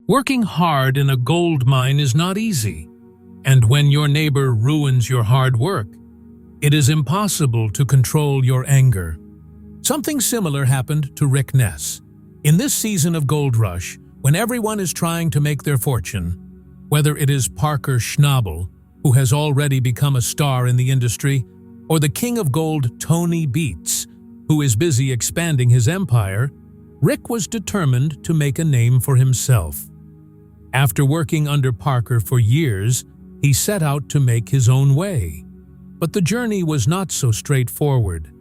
Working hard in a gold mine is not easy, and when your neighbor ruins your hard work, it is impossible to control your anger. Something similar happened to Rick Ness. In this season of Gold Rush, when everyone is trying to make their fortune, whether it is Parker Schnabel, who has already become a star in the industry, or the king of gold Tony Beats, who is busy expanding his empire, Rick was determined to make a name for himself. After working under Parker for years, he set out to make his own way. But the journey was not so straightforward.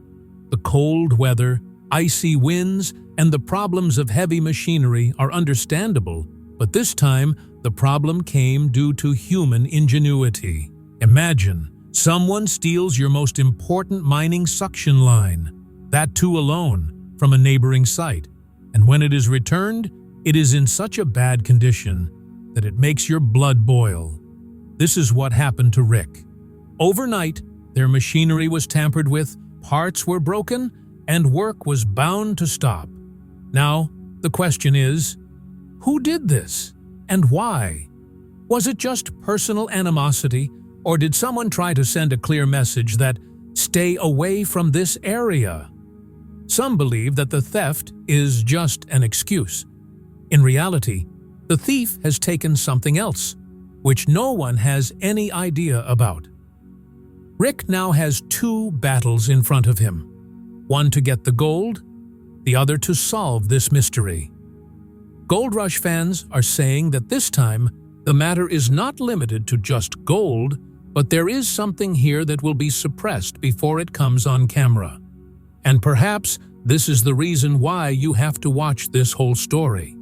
The cold weather, icy winds, and the problems of heavy machinery are understandable, but this time the problem came due to human ingenuity. Imagine, someone steals your most important mining suction line, that too alone, from a neighboring site, and when it is returned, it is in such a bad condition that it makes your blood boil. This is what happened to Rick. Overnight, their machinery was tampered with, parts were broken, and work was bound to stop. Now, the question is, who did this, and why? Was it just personal animosity, or did someone try to send a clear message that, stay away from this area? Some believe that the theft is just an excuse. In reality, the thief has taken something else, which no one has any idea about. Rick now has two battles in front of him. One to get the gold, the other to solve this mystery. Gold Rush fans are saying that this time, the matter is not limited to just gold, but there is something here that will be suppressed before it comes on camera. And perhaps this is the reason why you have to watch this whole story.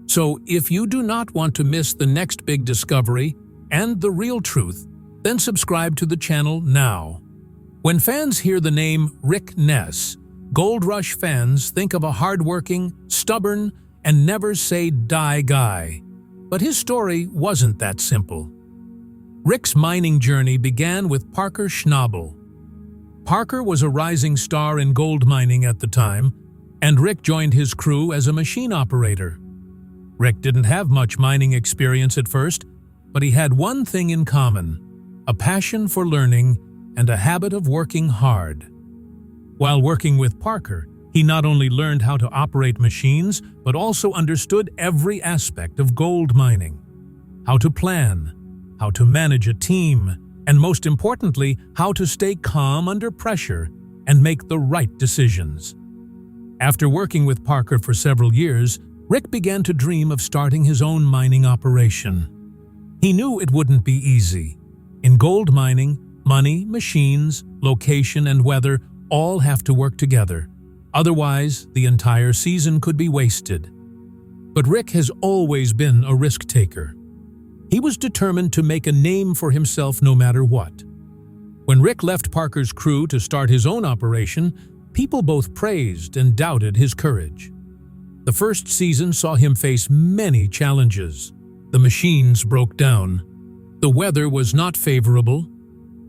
So if you do not want to miss the next big discovery and the real truth, then subscribe to the channel now. When fans hear the name Rick Ness, Gold Rush fans think of a hardworking, stubborn, and never-say-die guy. But his story wasn't that simple. Rick's mining journey began with Parker Schnabel. Parker was a rising star in gold mining at the time, and Rick joined his crew as a machine operator. Rick didn't have much mining experience at first, but he had one thing in common: a passion for learning and a habit of working hard. While working with Parker, he not only learned how to operate machines, but also understood every aspect of gold mining: how to plan, how to manage a team, and most importantly, how to stay calm under pressure and make the right decisions. After working with Parker for several years, Rick began to dream of starting his own mining operation. He knew it wouldn't be easy. In gold mining, money, machines, location, and weather all have to work together. Otherwise, the entire season could be wasted. But Rick has always been a risk-taker. He was determined to make a name for himself no matter what. When Rick left Parker's crew to start his own operation, people both praised and doubted his courage. The first season saw him face many challenges. The machines broke down, the weather was not favorable,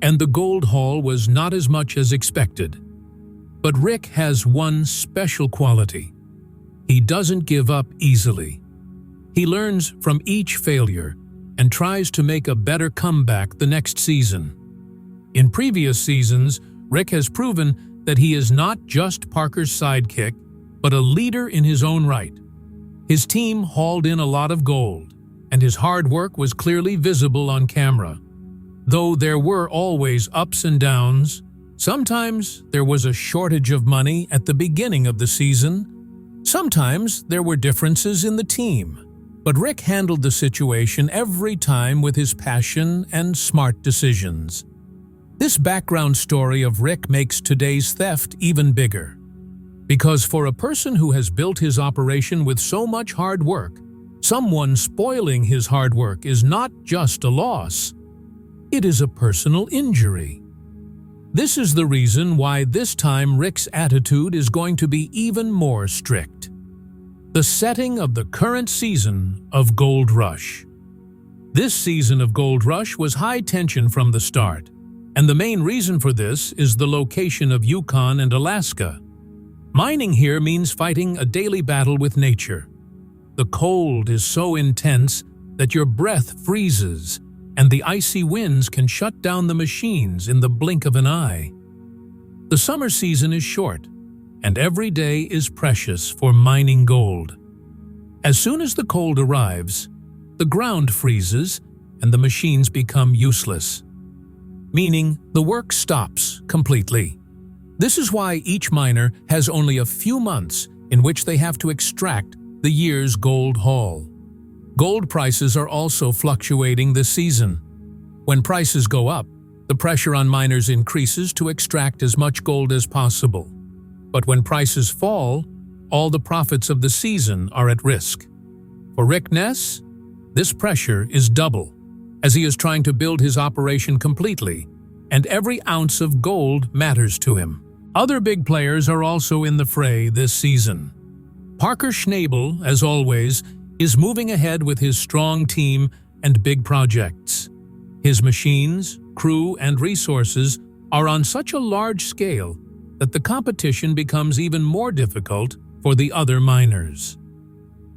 and the gold haul was not as much as expected. But Rick has one special quality. He doesn't give up easily. He learns from each failure and tries to make a better comeback the next season. In previous seasons, Rick has proven that he is not just Parker's sidekick, but a leader in his own right. His team hauled in a lot of gold, and his hard work was clearly visible on camera. Though there were always ups and downs, sometimes there was a shortage of money at the beginning of the season. Sometimes there were differences in the team. But Rick handled the situation every time with his passion and smart decisions. This background story of Rick makes today's theft even bigger. Because for a person who has built his operation with so much hard work, someone spoiling his hard work is not just a loss. It is a personal injury. This is the reason why this time Rick's attitude is going to be even more strict. The setting of the current season of Gold Rush. This season of Gold Rush was high tension from the start, and the main reason for this is the location of Yukon and Alaska. Mining here means fighting a daily battle with nature. The cold is so intense that your breath freezes, and the icy winds can shut down the machines in the blink of an eye. The summer season is short, and every day is precious for mining gold. As soon as the cold arrives, the ground freezes and the machines become useless, meaning the work stops completely. This is why each miner has only a few months in which they have to extract the year's gold haul. Gold prices are also fluctuating this season. When prices go up, the pressure on miners increases to extract as much gold as possible. But when prices fall, all the profits of the season are at risk. For Rick Ness, this pressure is double, as he is trying to build his operation completely, and every ounce of gold matters to him. Other big players are also in the fray this season. Parker Schnabel, as always, is moving ahead with his strong team and big projects. His machines, crew, and resources are on such a large scale that the competition becomes even more difficult for the other miners.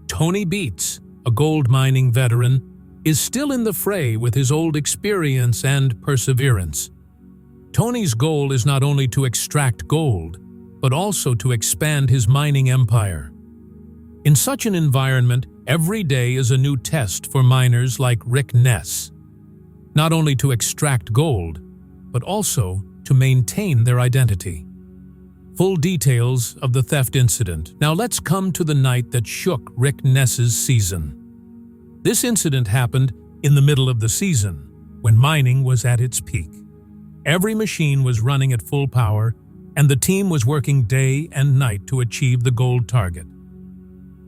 Tony Beats, a gold mining veteran, is still in the fray with his old experience and perseverance. Tony's goal is not only to extract gold, but also to expand his mining empire. In such an environment, every day is a new test for miners like Rick Ness, not only to extract gold, but also to maintain their identity. Full details of the theft incident. Now let's come to the night that shook Rick Ness's season. This incident happened in the middle of the season, when mining was at its peak. Every machine was running at full power, and the team was working day and night to achieve the gold target.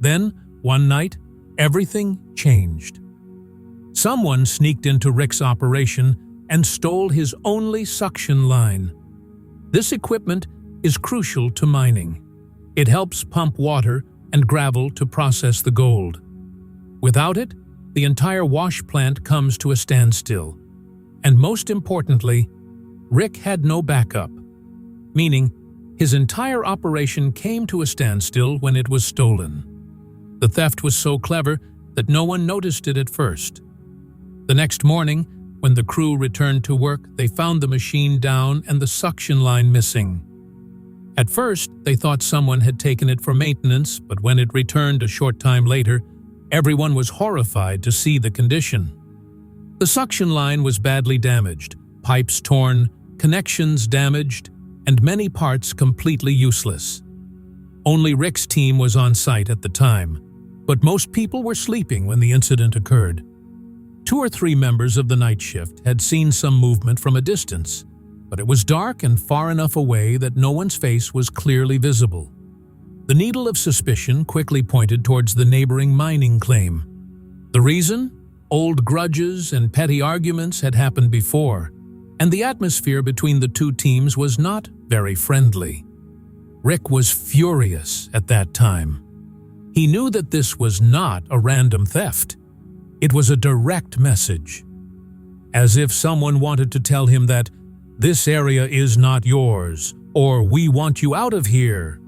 Then, one night, everything changed. Someone sneaked into Rick's operation and stole his only suction line. This equipment is crucial to mining. It helps pump water and gravel to process the gold. Without it, the entire wash plant comes to a standstill. And most importantly, Rick had no backup, meaning his entire operation came to a standstill when it was stolen. The theft was so clever that no one noticed it at first. The next morning, when the crew returned to work, they found the machine down and the suction line missing. At first, they thought someone had taken it for maintenance, but when it returned a short time later, everyone was horrified to see the condition. The suction line was badly damaged, pipes torn, connections damaged, and many parts completely useless. Only Rick's team was on site at the time, but most people were sleeping when the incident occurred. 2 or 3 members of the night shift had seen some movement from a distance, but it was dark and far enough away that no one's face was clearly visible. The needle of suspicion quickly pointed towards the neighboring mining claim. The reason? Old grudges and petty arguments had happened before, and the atmosphere between the two teams was not very friendly. Rick was furious at that time. He knew that this was not a random theft. It was a direct message, as if someone wanted to tell him that this area is not yours, or we want you out of here.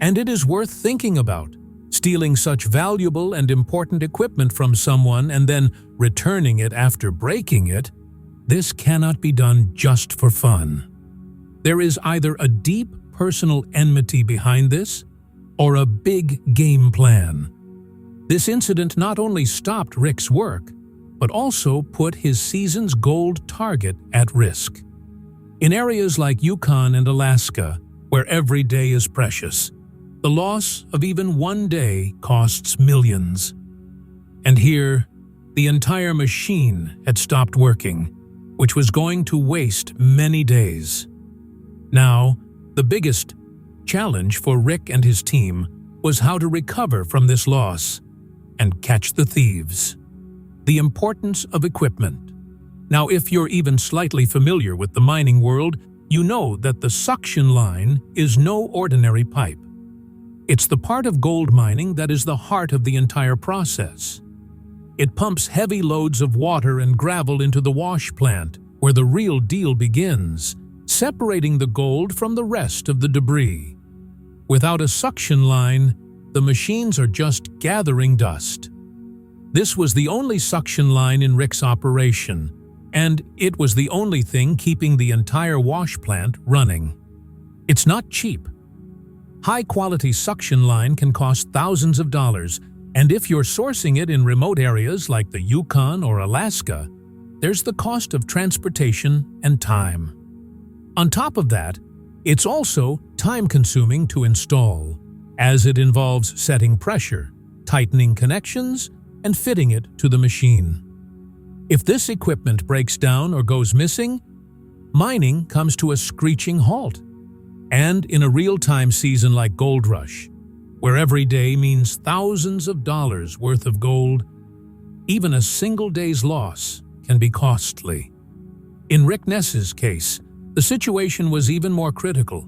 And it is worth thinking about. Stealing such valuable and important equipment from someone and then returning it after breaking it, this cannot be done just for fun. There is either a deep personal enmity behind this, or a big game plan. This incident not only stopped Rick's work, but also put his season's gold target at risk. In areas like Yukon and Alaska, where every day is precious, the loss of even one day costs millions. And here, the entire machine had stopped working, which was going to waste many days. Now, the biggest challenge for Rick and his team was how to recover from this loss and catch the thieves. The importance of equipment. Now, if you're even slightly familiar with the mining world, you know that the suction line is no ordinary pipe. It's the part of gold mining that is the heart of the entire process. It pumps heavy loads of water and gravel into the wash plant, where the real deal begins, separating the gold from the rest of the debris. Without a suction line, the machines are just gathering dust. This was the only suction line in Rick's operation, and it was the only thing keeping the entire wash plant running. It's not cheap. High-quality suction line can cost thousands of dollars, and if you're sourcing it in remote areas like the Yukon or Alaska, there's the cost of transportation and time. On top of that, it's also time-consuming to install, as it involves setting pressure, tightening connections, and fitting it to the machine. If this equipment breaks down or goes missing, mining comes to a screeching halt. And in a real-time season like Gold Rush, where every day means thousands of dollars worth of gold, even a single day's loss can be costly. In Rick Ness's case, the situation was even more critical.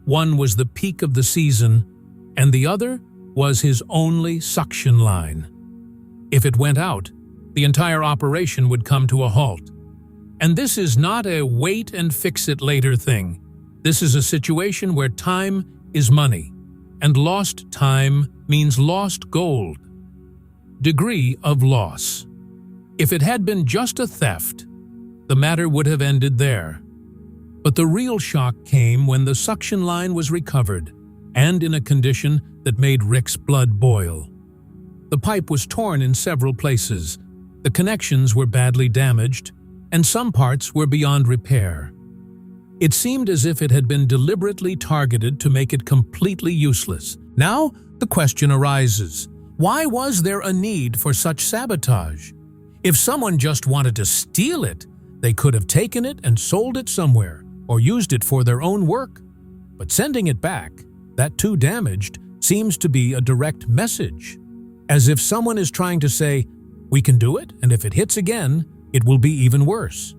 One was the peak of the season, and the other was his only suction line. If it went out, the entire operation would come to a halt. And this is not a wait-and-fix-it-later thing. This is a situation where time is money, and lost time means lost gold. Degree of loss. If it had been just a theft, the matter would have ended there. But the real shock came when the suction line was recovered, and in a condition that made Rick's blood boil. The pipe was torn in several places, the connections were badly damaged, and some parts were beyond repair. It seemed as if it had been deliberately targeted to make it completely useless. Now, the question arises, why was there a need for such sabotage? If someone just wanted to steal it, they could have taken it and sold it somewhere, or used it for their own work. But sending it back, that too damaged, seems to be a direct message. As if someone is trying to say, we can do it, and if it hits again, it will be even worse.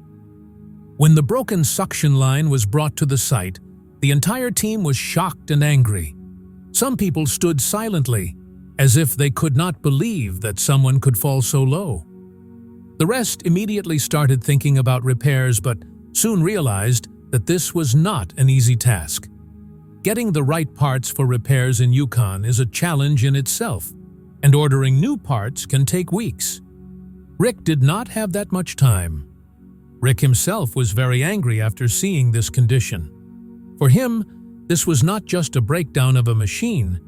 When the broken suction line was brought to the site, the entire team was shocked and angry. Some people stood silently, as if they could not believe that someone could fall so low. The rest immediately started thinking about repairs, but soon realized that this was not an easy task. Getting the right parts for repairs in Yukon is a challenge in itself, and ordering new parts can take weeks. Rick did not have that much time. Rick himself was very angry after seeing this condition. For him, this was not just a breakdown of a machine,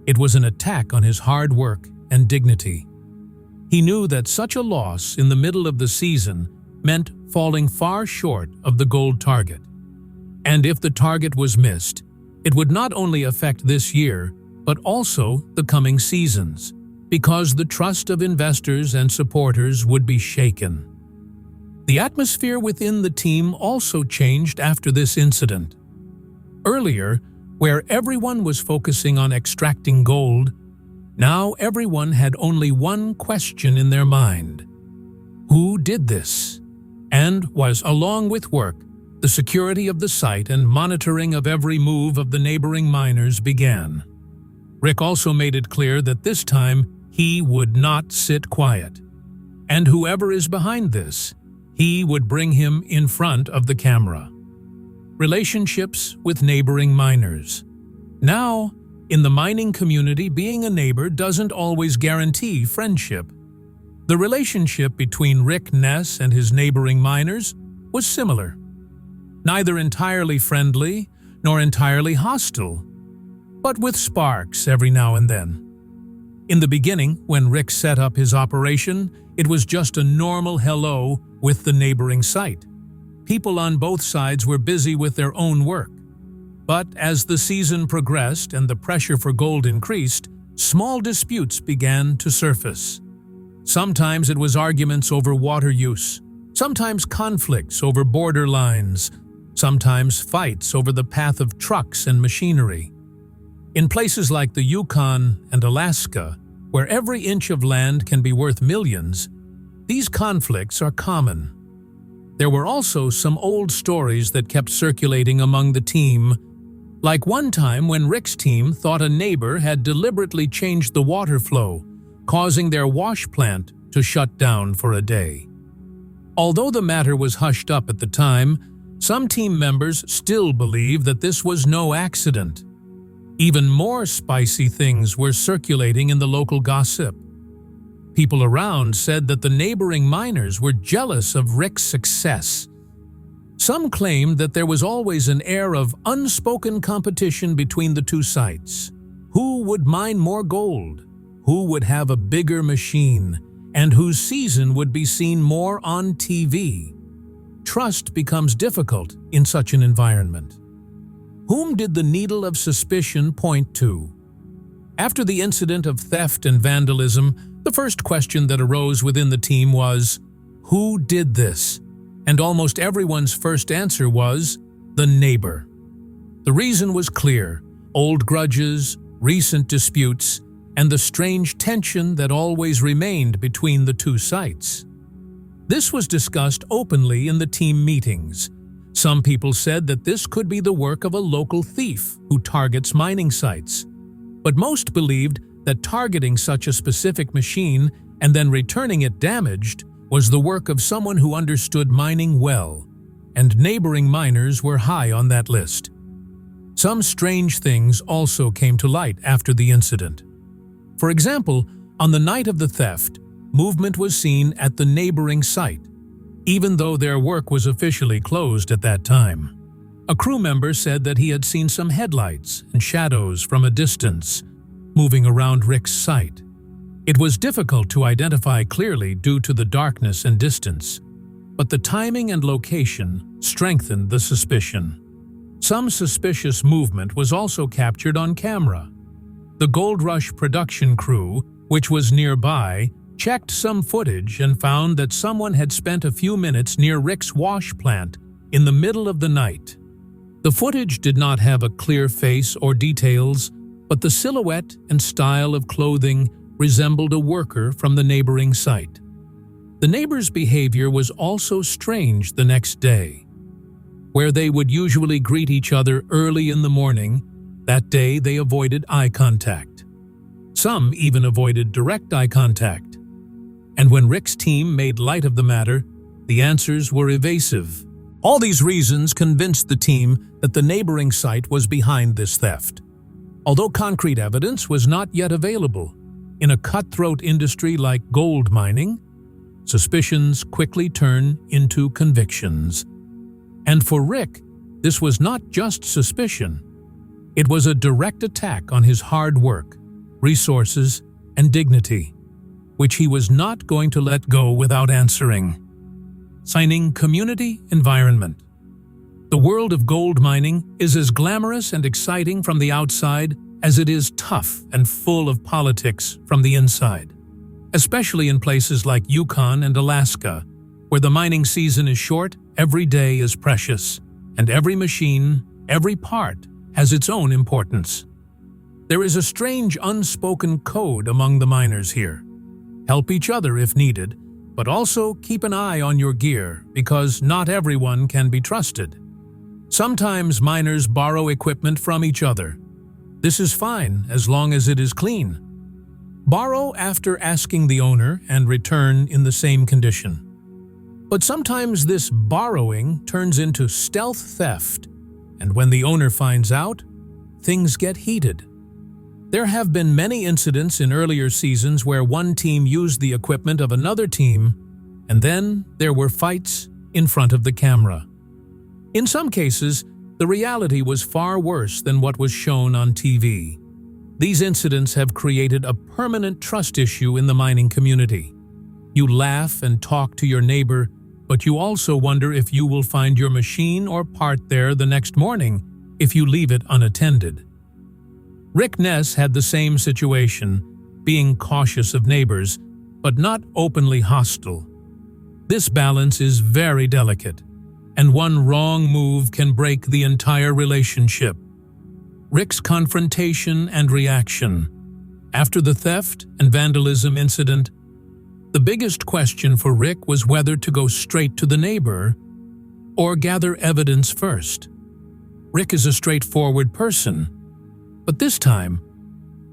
it was an attack on his hard work and dignity. He knew that such a loss in the middle of the season meant falling far short of the gold target. And if the target was missed, it would not only affect this year, but also the coming seasons, because the trust of investors and supporters would be shaken. The atmosphere within the team also changed after this incident. Earlier, where everyone was focusing on extracting gold, now everyone had only one question in their mind. Who did this? And was, along with work, the security of the site and monitoring of every move of the neighboring miners began. Rick also made it clear that this time he would not sit quiet. And whoever is behind this, he would bring him in front of the camera. Relationships with neighboring miners. Now, in the mining community, being a neighbor doesn't always guarantee friendship. The relationship between Rick Ness and his neighboring miners was similar. Neither entirely friendly nor entirely hostile, but with sparks every now and then. In the beginning, when Rick set up his operation, it was just a normal hello with the neighboring site. People on both sides were busy with their own work. But as the season progressed and the pressure for gold increased, small disputes began to surface. Sometimes it was arguments over water use, sometimes conflicts over border lines, sometimes fights over the path of trucks and machinery. In places like the Yukon and Alaska, where every inch of land can be worth millions, these conflicts are common. There were also some old stories that kept circulating among the team, like one time when Rick's team thought a neighbor had deliberately changed the water flow, causing their wash plant to shut down for a day. Although the matter was hushed up at the time, some team members still believe that this was no accident. Even more spicy things were circulating in the local gossip. People around said that the neighboring miners were jealous of Rick's success. Some claimed that there was always an air of unspoken competition between the two sites. Who would mine more gold? Who would have a bigger machine? And whose season would be seen more on TV? Trust becomes difficult in such an environment. Whom did the needle of suspicion point to? After the incident of theft and vandalism, the first question that arose within the team was, who did this? And almost everyone's first answer was, the neighbor. The reason was clear: old grudges, recent disputes, and the strange tension that always remained between the two sites. This was discussed openly in the team meetings. Some people said that this could be the work of a local thief who targets mining sites. But most believed that targeting such a specific machine and then returning it damaged was the work of someone who understood mining well, and neighboring miners were high on that list. Some strange things also came to light after the incident. For example, on the night of the theft, movement was seen at the neighboring site, even though their work was officially closed at that time. A crew member said that he had seen some headlights and shadows from a distance moving around Rick's site. It was difficult to identify clearly due to the darkness and distance, but the timing and location strengthened the suspicion. Some suspicious movement was also captured on camera. The Gold Rush production crew, which was nearby, checked some footage and found that someone had spent a few minutes near Rick's wash plant in the middle of the night. The footage did not have a clear face or details, but the silhouette and style of clothing resembled a worker from the neighboring site. The neighbors' behavior was also strange the next day. Where they would usually greet each other early in the morning, that day they avoided eye contact. Some even avoided direct eye contact. And when Rick's team made light of the matter, the answers were evasive. All these reasons convinced the team that the neighboring site was behind this theft. Although concrete evidence was not yet available, in a cutthroat industry like gold mining, suspicions quickly turn into convictions. And for Rick, this was not just suspicion. It was a direct attack on his hard work, resources, and dignity, which he was not going to let go without answering. Signing community environment. The world of gold mining is as glamorous and exciting from the outside as it is tough and full of politics from the inside, especially in places like Yukon and Alaska, where the mining season is short, every day is precious, and every machine, every part, has its own importance. There is a strange unspoken code among the miners here. Help each other if needed, but also keep an eye on your gear because not everyone can be trusted. Sometimes miners borrow equipment from each other. This is fine as long as it is clean. Borrow after asking the owner and return in the same condition. But sometimes this borrowing turns into stealth theft, and when the owner finds out, things get heated. There have been many incidents in earlier seasons where one team used the equipment of another team, and then there were fights in front of the camera. In some cases, the reality was far worse than what was shown on TV. These incidents have created a permanent trust issue in the mining community. You laugh and talk to your neighbor, but you also wonder if you will find your machine or part there the next morning if you leave it unattended. Rick Ness had the same situation, being cautious of neighbors, but not openly hostile. This balance is very delicate, and one wrong move can break the entire relationship. Rick's confrontation and reaction. After the theft and vandalism incident, the biggest question for Rick was whether to go straight to the neighbor or gather evidence first. Rick is a straightforward person, but this time,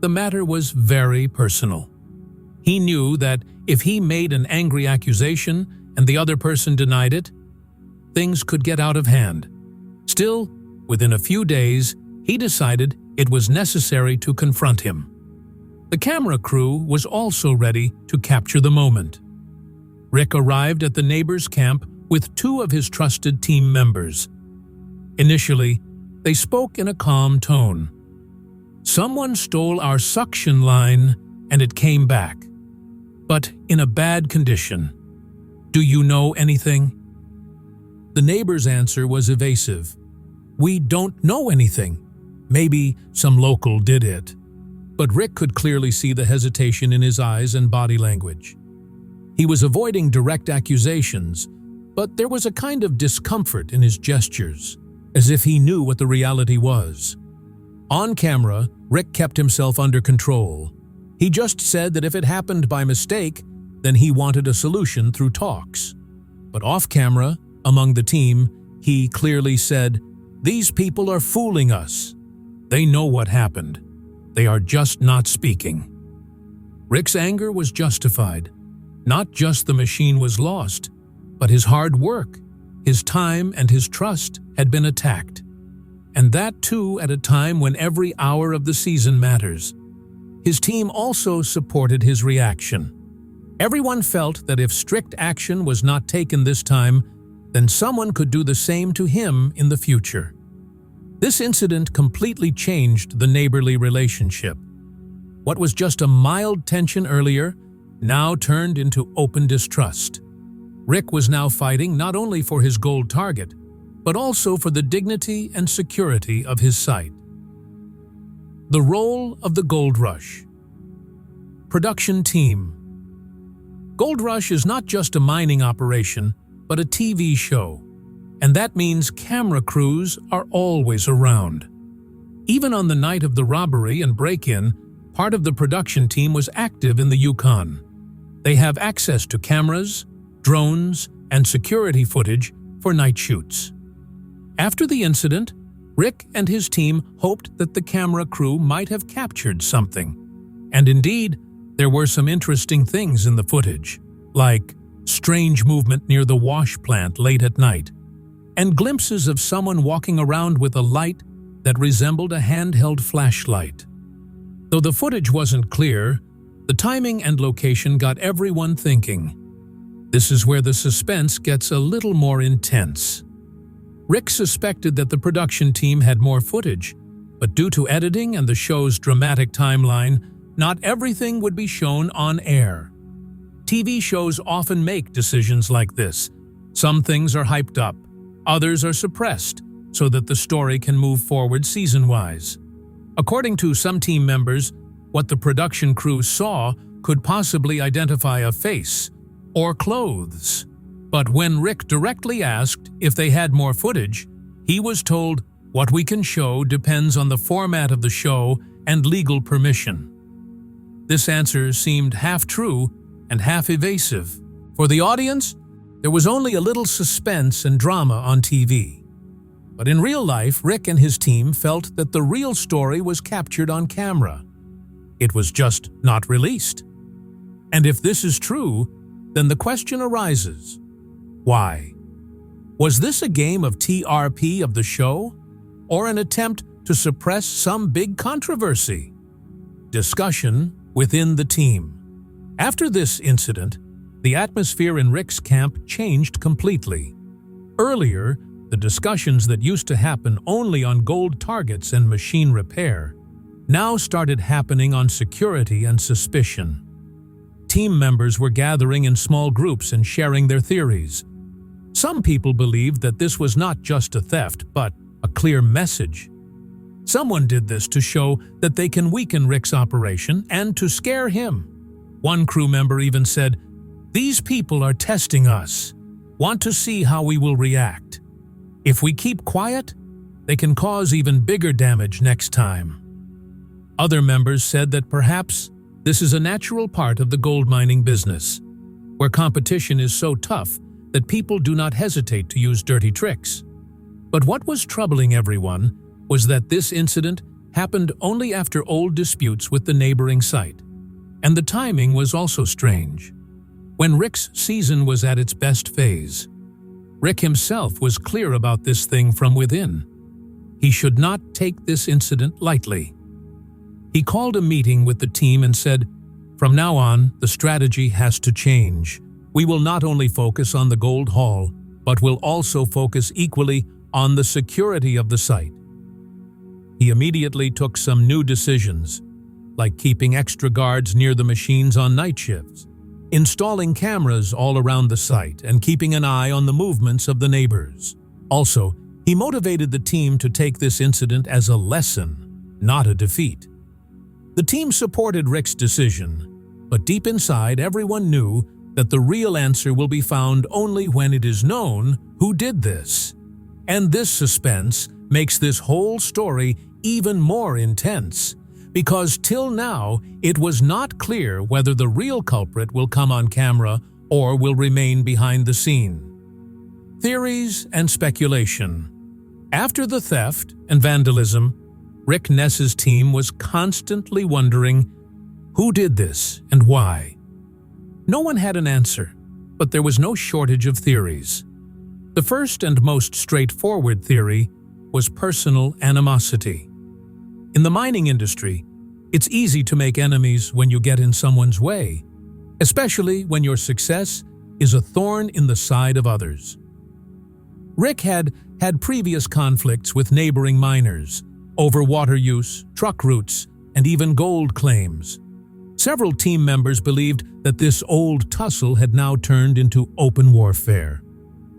the matter was very personal. He knew that if he made an angry accusation and the other person denied it, things could get out of hand. Still, within a few days, he decided it was necessary to confront him. The camera crew was also ready to capture the moment. Rick arrived at the neighbor's camp with two of his trusted team members. Initially, they spoke in a calm tone. "Someone stole our suction line and it came back, but in a bad condition. Do you know anything?" The neighbor's answer was evasive. "We don't know anything. Maybe some local did it." But Rick could clearly see the hesitation in his eyes and body language. He was avoiding direct accusations, but there was a kind of discomfort in his gestures, as if he knew what the reality was. On camera, Rick kept himself under control. He just said that if it happened by mistake, then he wanted a solution through talks. But off camera, among the team, he clearly said, "These people are fooling us. They know what happened. They are just not speaking." Rick's anger was justified. Not just the machine was lost, but his hard work, his time, and his trust had been attacked. And that too at a time when every hour of the season matters. His team also supported his reaction. Everyone felt that if strict action was not taken this time, then someone could do the same to him in the future. This incident completely changed the neighborly relationship. What was just a mild tension earlier now turned into open distrust. Rick was now fighting not only for his gold target, but also for the dignity and security of his site. The role of the Gold Rush. Production team. Gold Rush is not just a mining operation, but a TV show, and that means camera crews are always around. Even on the night of the robbery and break-in, part of the production team was active in the Yukon. They have access to cameras, drones, and security footage for night shoots. After the incident, Rick and his team hoped that the camera crew might have captured something. And indeed, there were some interesting things in the footage, like strange movement near the wash plant late at night, and glimpses of someone walking around with a light that resembled a handheld flashlight. Though the footage wasn't clear, the timing and location got everyone thinking. This is where the suspense gets a little more intense. Rick suspected that the production team had more footage, but due to editing and the show's dramatic timeline, not everything would be shown on air. TV shows often make decisions like this. Some things are hyped up, others are suppressed, so that the story can move forward season-wise. According to some team members, what the production crew saw could possibly identify a face or clothes. But when Rick directly asked if they had more footage, he was told, "What we can show depends on the format of the show and legal permission." This answer seemed half true and half evasive. For the audience, there was only a little suspense and drama on TV. But in real life, Rick and his team felt that the real story was captured on camera. It was just not released. And if this is true, then the question arises, why? Was this a game of TRP of the show, or an attempt to suppress some big controversy? Discussion within the team. After this incident, the atmosphere in Rick's camp changed completely. Earlier, the discussions that used to happen only on gold targets and machine repair now started happening on security and suspicion. Team members were gathering in small groups and sharing their theories. Some people believed that this was not just a theft, but a clear message. Someone did this to show that they can weaken Rick's operation and to scare him. One crew member even said, "These people are testing us, want to see how we will react. If we keep quiet, they can cause even bigger damage next time." Other members said that perhaps this is a natural part of the gold mining business, where competition is so tough that people do not hesitate to use dirty tricks. But what was troubling everyone was that this incident happened only after old disputes with the neighboring site. And the timing was also strange. When Rick's season was at its best phase, Rick himself was clear about this thing from within. he should not take this incident lightly. He called a meeting with the team and said, "From now on, the strategy has to change. We will not only focus on the gold haul, but will also focus equally on the security of the site." He immediately took some new decisions, like keeping extra guards near the machines on night shifts, installing cameras all around the site, and keeping an eye on the movements of the neighbors. Also, he motivated the team to take this incident as a lesson, not a defeat. The team supported Rick's decision, but deep inside everyone knew that the real answer will be found only when it is known who did this. And this suspense makes this whole story even more intense, because till now it was not clear whether the real culprit will come on camera or will remain behind the scene. Theories and speculation. After the theft and vandalism, Rick Ness's team was constantly wondering who did this and why. No one had an answer, but there was no shortage of theories. The first and most straightforward theory was personal animosity. In the mining industry, it's easy to make enemies when you get in someone's way, especially when your success is a thorn in the side of others. Rick had previous conflicts with neighboring miners over water use, truck routes, and even gold claims. Several team members believed that this old tussle had now turned into open warfare.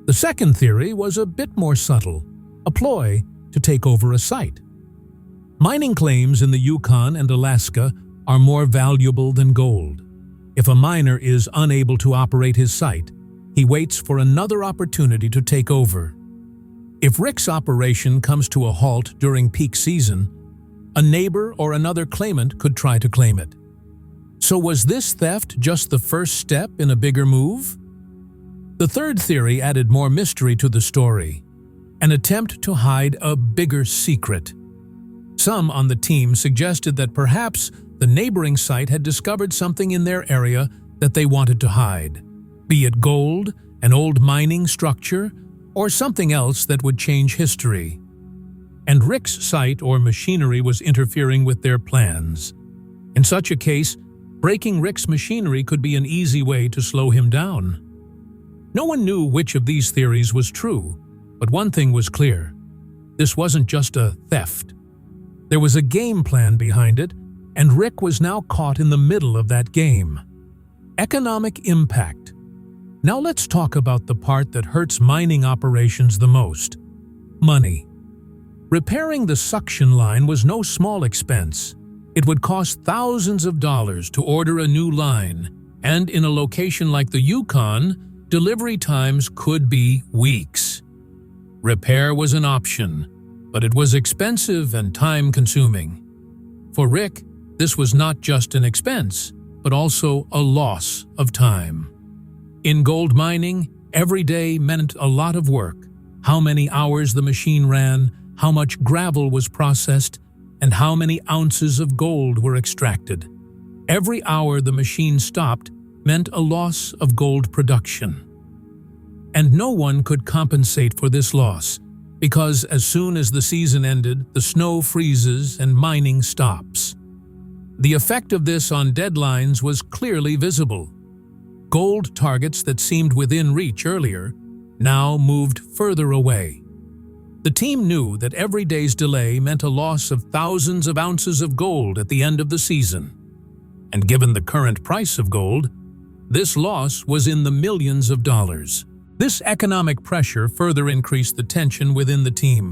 The second theory was a bit more subtle, a ploy to take over a site. Mining claims in the Yukon and Alaska are more valuable than gold. If a miner is unable to operate his site, he waits for another opportunity to take over. If Rick's operation comes to a halt during peak season, a neighbor or another claimant could try to claim it. So was this theft just the first step in a bigger move? The third theory added more mystery to the story, an attempt to hide a bigger secret. Some on the team suggested that perhaps the neighboring site had discovered something in their area that they wanted to hide, be it gold, an old mining structure, or something else that would change history. And Rick's site or machinery was interfering with their plans. In such a case, breaking Rick's machinery could be an easy way to slow him down. No one knew which of these theories was true, but one thing was clear. This wasn't just a theft. There was a game plan behind it, and Rick was now caught in the middle of that game. Economic impact. Now let's talk about the part that hurts mining operations the most: money. Repairing the suction line was no small expense. It would cost thousands of dollars to order a new line, and in a location like the Yukon, delivery times could be weeks. Repair was an option, but it was expensive and time-consuming. For Rick, this was not just an expense, but also a loss of time. In gold mining, every day meant a lot of work: how many hours the machine ran, how much gravel was processed, and how many ounces of gold were extracted. Every hour the machine stopped meant a loss of gold production. And no one could compensate for this loss, because as soon as the season ended, the snow freezes and mining stops. The effect of this on deadlines was clearly visible. Gold targets that seemed within reach earlier now moved further away. The team knew that every day's delay meant a loss of thousands of ounces of gold at the end of the season. And given the current price of gold, this loss was in the millions of dollars. This economic pressure further increased the tension within the team.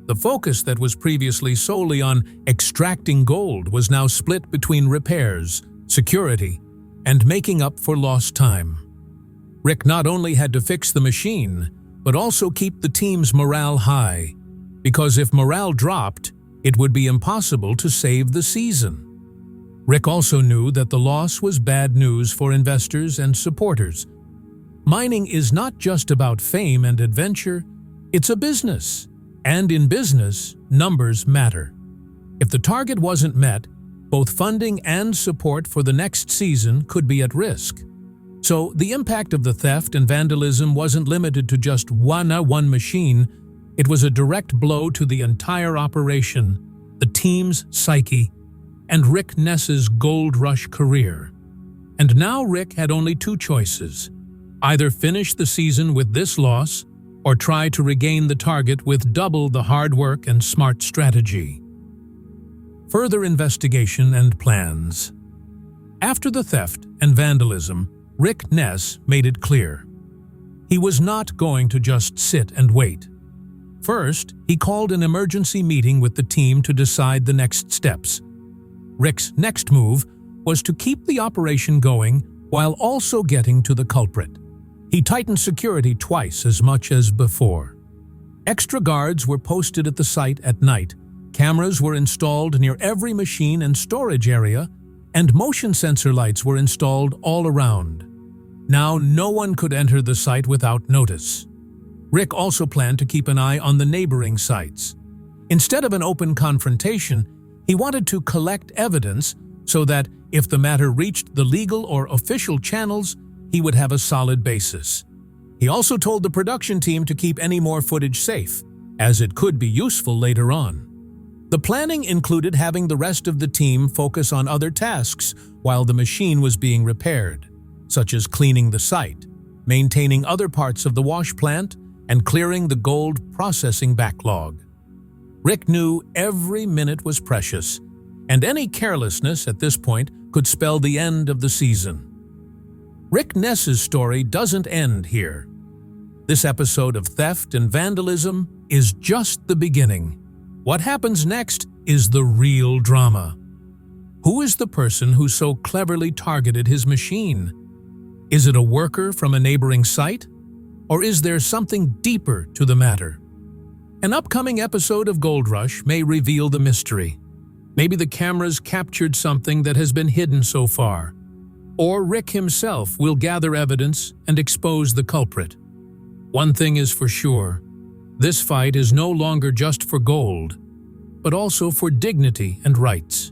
The focus that was previously solely on extracting gold was now split between repairs, security, and making up for lost time. Rick not only had to fix the machine, but also keep the team's morale high, because if morale dropped, it would be impossible to save the season. Rick also knew that the loss was bad news for investors and supporters. Mining is not just about fame and adventure, it's a business. And in business, numbers matter. If the target wasn't met, both funding and support for the next season could be at risk. So the impact of the theft and vandalism wasn't limited to just one machine, It was a direct blow to the entire operation, the team's psyche, and Rick Ness's gold rush career. And now Rick had only two choices: either finish the season with this loss or try to regain the target with double the hard work and smart strategy. Further investigation and plans. After the theft and vandalism, Rick Ness made it clear. He was not going to just sit and wait. First, he called an emergency meeting with the team to decide the next steps. Rick's next move was to keep the operation going while also getting to the culprit. He tightened security twice as much as before. Extra guards were posted at the site at night, cameras were installed near every machine and storage area, and motion sensor lights were installed all around. Now no one could enter the site without notice. Rick also planned to keep an eye on the neighboring sites. Instead of an open confrontation, he wanted to collect evidence so that if the matter reached the legal or official channels, he would have a solid basis. He also told the production team to keep any more footage safe, as it could be useful later on. The planning included having the rest of the team focus on other tasks while the machine was being repaired, such as cleaning the site, maintaining other parts of the wash plant, and clearing the gold processing backlog. Rick knew every minute was precious, and any carelessness at this point could spell the end of the season. Rick Ness's story doesn't end here. This episode of theft and vandalism is just the beginning. What happens next is the real drama. Who is the person who so cleverly targeted his machine? Is it a worker from a neighboring site? Or is there something deeper to the matter? An upcoming episode of Gold Rush may reveal the mystery. Maybe the cameras captured something that has been hidden so far. Or Rick himself will gather evidence and expose the culprit. One thing is for sure, this fight is no longer just for gold, but also for dignity and rights.